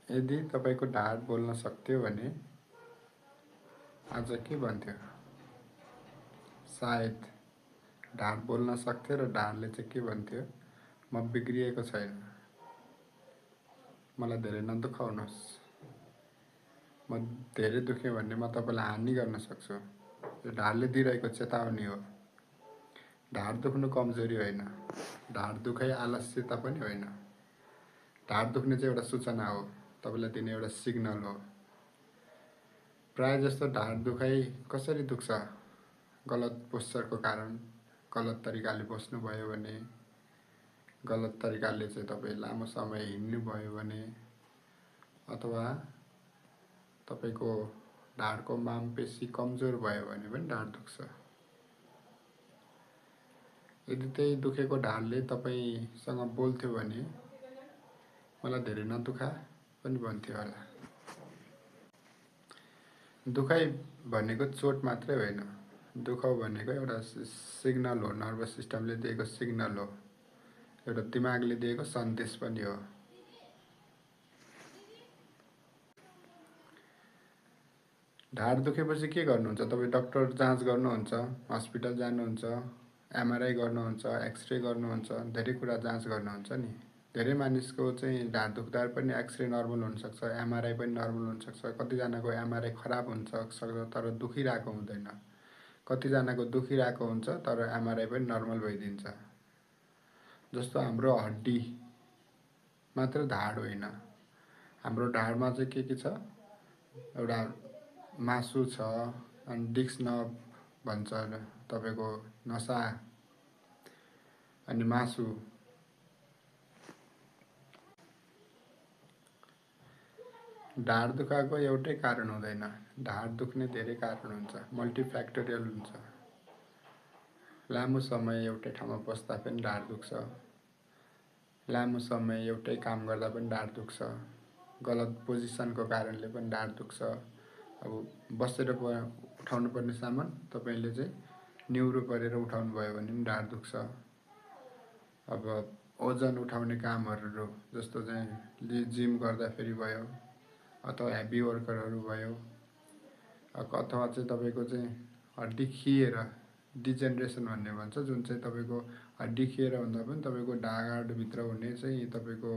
यदि तपाईको ढाड बोल्न सक्थ्यो भने आज के भन्थ्यो? सायद ढाड बोल्न सक्थ्यो र ढाडले चाहिँ के भन्थ्यो? म बिग्रिएको छैन, मलाई धेरै नदुखाउनुहोस्, म धेरै दुखेँ भने म तपाईँलाई हानि गर्न सक्छु। यो ढाडले दिइरहेको चेतावनी हो। ढाड दुख्नु कमजोरी होइन, ढाड दुखाइ आलस्यता पनि होइन। ढाड दुख्ने चाहिँ एउटा सूचना हो, तपाईलाई दिने एउटा सिग्नल हो। प्राय जस्तो ढाड दुखाइ कसरी दुख्छ? गलत पोस्चरको कारण, गलत तरिकाले बस्नुभयो भने, गलत तरिकाले चाहिँ तपाईँ लामो समय हिँड्नुभयो भने, अथवा तपाईको ढाडको मांसपेशी कमजोर भयो भने पनि ढाड दुख्छ। यदि त्यही दुखेको ढाडले तपाईसँग बोल्थ्यो भने मलाई धेरै नदुखा पनि भन्थ्यो होला। दुखाइ भनेको चोट मात्रै होइन, दुखाउ भनेको एउटा सिग्नल हो, नर्भस सिस्टमले दिएको सिग्नल हो, एउटा दिमागले दिएको सन्देश पनि हो। ढाड दुखेपछि के गर्नुहुन्छ? तपाईँ डक्टर जाँच गर्नुहुन्छ, हस्पिटल जानुहुन्छ, एमआरआई गर्नुहुन्छ, एक्सरे गर्नुहुन्छ, धेरै कुरा जाँच गर्नुहुन्छ नि। धेरै मानिसको चाहिँ ढाड दुख्दा पनि एक्सरे नर्मल हुनसक्छ, एमआरआई पनि नर्मल हुनसक्छ। कतिजनाको एमआरआई खराब हुनसक्छ तर दुखिरहेको हुँदैन। कतिजनाको दुखिरहेको हुन्छ तर एमआरआई पनि नर्मल भइदिन्छ। जस्तो हाम्रो हड्डी मात्र ढाड होइन, हाम्रो ढाडमा चाहिँ के छ? एउटा मासु छ, अनि डिस्क नर्भ भन्छ तपाईको नसा, अनि मासु। ढाड दुखाएको एउटै कारण हुँदैन, ढाड दुख्ने धेरै कारण हुन्छ, मल्टिफ्याक्टोरियल हुन्छ। लामो समय एउटै ठाउँमा बस्दा पनि ढाड दुख्छ, लामो समय एउटै काम गर्दा पनि ढाड दुख्छ, गलत पोजिसनको कारणले पनि ढाड दुख्छ। अब बसेर उठाउनु पर्ने सामान तपाईले चाहिँ निहुरो परेर उठाउनु भयो भने पनि ढाड दुख्छ। अब ओजन उठाउने कामहरु जस्तो चाहिँ जिम गर्दाखेरि भयो, अथवा हेभी वर्करहरु भयो, अथवा चाहिँ तपाईको चाहिँ हड्डी खिएर डिजेनरेसन भन्ने भन्छ, जुन चाहिँ तपाईको हड्डी खिएर भन्दा पनि तपाईको ढाड भित्र हुने चाहिँ तपाईको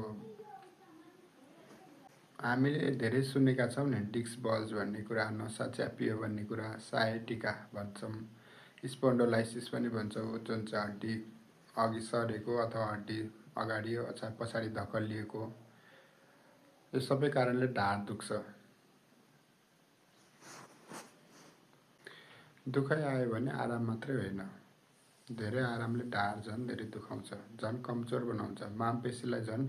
हामीले धेरै सुनेका छौं नि, डिस्क बल्ज भन्ने कुरा, नसा च्यापियो भन्ने कुरा, सायटिका भन्छौं, स्पोन्डोलाइसिस पनि भन्छौं, जुन चाहिँ हड्डी अघि सरेको अथवा हड्डी अगाडि अथवा पछाडि धकलिएको। यो सबै कारणले ढाड दुख्छ। दुखाइ आयो भने आराम मात्रै होइन, धेरै आरामले ढाड झन् धेरै दुखाउँछ, झन् कमजोर बनाउँछ, मांसपेशीलाई झन्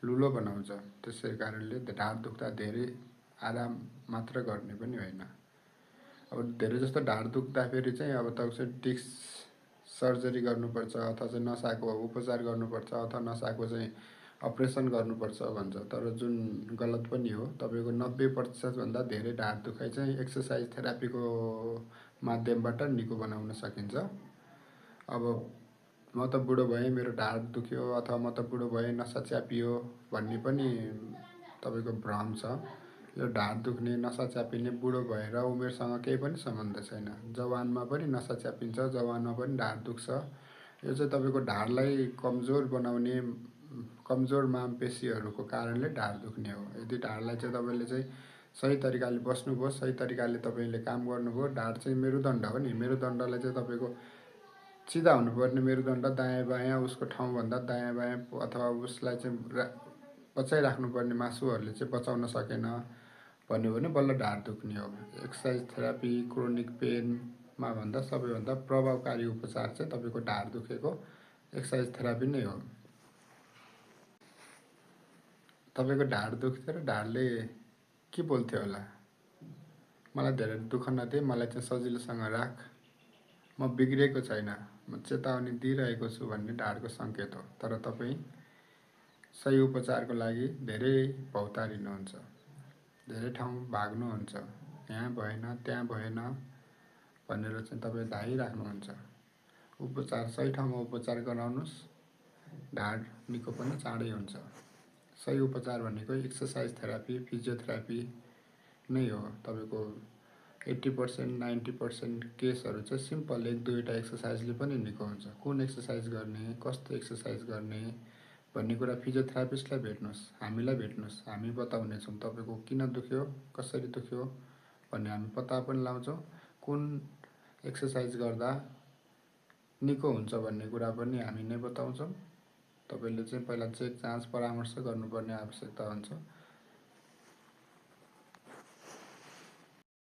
लुलो बनाउँछ। त्यसै कारणले ढाड दुख्दा धेरै आराम मात्र गर्ने पनि होइन। अब धेरै जस्तो ढाड दुख्दाखेरि चाहिँ अब तपाईँ डिस्क सर्जरी गर्नुपर्छ, अथवा चाहिँ नसाको उपचार गर्नुपर्छ, अथवा नसाको चाहिँ अपरेसन गर्नुपर्छ भन्छ, तर जुन गलत पनि हो। तपाईको 90% भन्दा धेरै ढाड दुखाइ चाहिँ एक्सरसाइज थेरापीको माध्यमबाट निको बनाउन सकिन्छ। अब म त बुढो भएँ, मेरो ढाड दुख्यो, अथवा म त बुढो भएँ नसा च्यापियो भन्ने पनि तपाईको भ्रम छ। यो ढाड दुख्ने, नसा च्यापिने बुढो भएर उमेरसँग केही पनि सम्बन्ध छैन। जवानमा पनि नसा च्यापिन्छ, जवानमा पनि ढाड दुख्छ। यो चाहिँ तपाईको ढाडलाई कमजोर बनाउने, कमजोर मांसपेशीहरुको कारणले ढाड दुख्ने हो। यदि ढाडलाई चाहिँ तपाईले चाहिँ सही तरिकाले बस्नुभयो, सही तरिकाले तपाईले काम गर्नुभयो, ढाड चाहिँ मेरुदण्ड हो नि, मेरुदण्डलाई चाहिँ तपाईको सिधा हुनुपर्ने मेरुदण्ड दायाँ बायाँ उसको ठाउँभन्दा दायाँ बायाँ अथवा उसलाई चाहिँ बचाइराख्नुपर्ने मासुहरुले चाहिँ बचाउन सकेन भन्यो भने बल्ल ढाड दुख्ने हो। एक्सरसाइज थेरापी, क्रोनिक पेनमा भन्दा सबैभन्दा प्रभावकारी उपचार चाहिँ तपाईको ढाड दुखेको एक्सरसाइज थेरापी नै हो। तपाईको ढाड दुख्थ्यो र ढाडले के बोल्थ्यो होला? मलाई धेरै दुख नदे, मलाई चाहिँ सजिलोसँग राख, म बिग्रेको छैन, म चेतावनी दिइरहेको छु भन्ने ढाडको संकेत हो। तर तपाईँ सही उपचारको लागि धेरै भौतारिनुहुन्छ, धेरै ठाउँ भाग्नुहुन्छ, यहाँ भएन त्यहाँ भएन भनेर चाहिँ तपाईँ धाइराख्नुहुन्छ। उपचार सही ठाउँमा उपचार गराउनुस्, ढाड निको पनि चाँडै हुन्छ। सही उपचार भनेको एक्सर्साइज थेरापी, फिजियोथेरापी नै हो। तपाईँको 80% 90% केसहरू चाहिँ सिम्पल 1-2वटा एक्सर्साइजले पनि निको हुन्छ। कुन एक्सर्साइज गर्ने, कस्तो एक्सर्साइज गर्ने भन्ने कुरा फिजियोथेरापिस्टलाई भेट्नुहोस्, हामीलाई भेट्नुहोस्, हामी बताउनेछौँ तपाईँको किन दुख्यो, कसरी दुख्यो भन्ने हामी पत्ता पनि लगाउँछौँ। कुन एक्सर्साइज गर्दा निको हुन्छ भन्ने कुरा पनि हामी नै बताउँछौँ। तपाईँले चाहिँ पहिला चेक जाँच परामर्श गर्नुपर्ने आवश्यकता हुन्छ।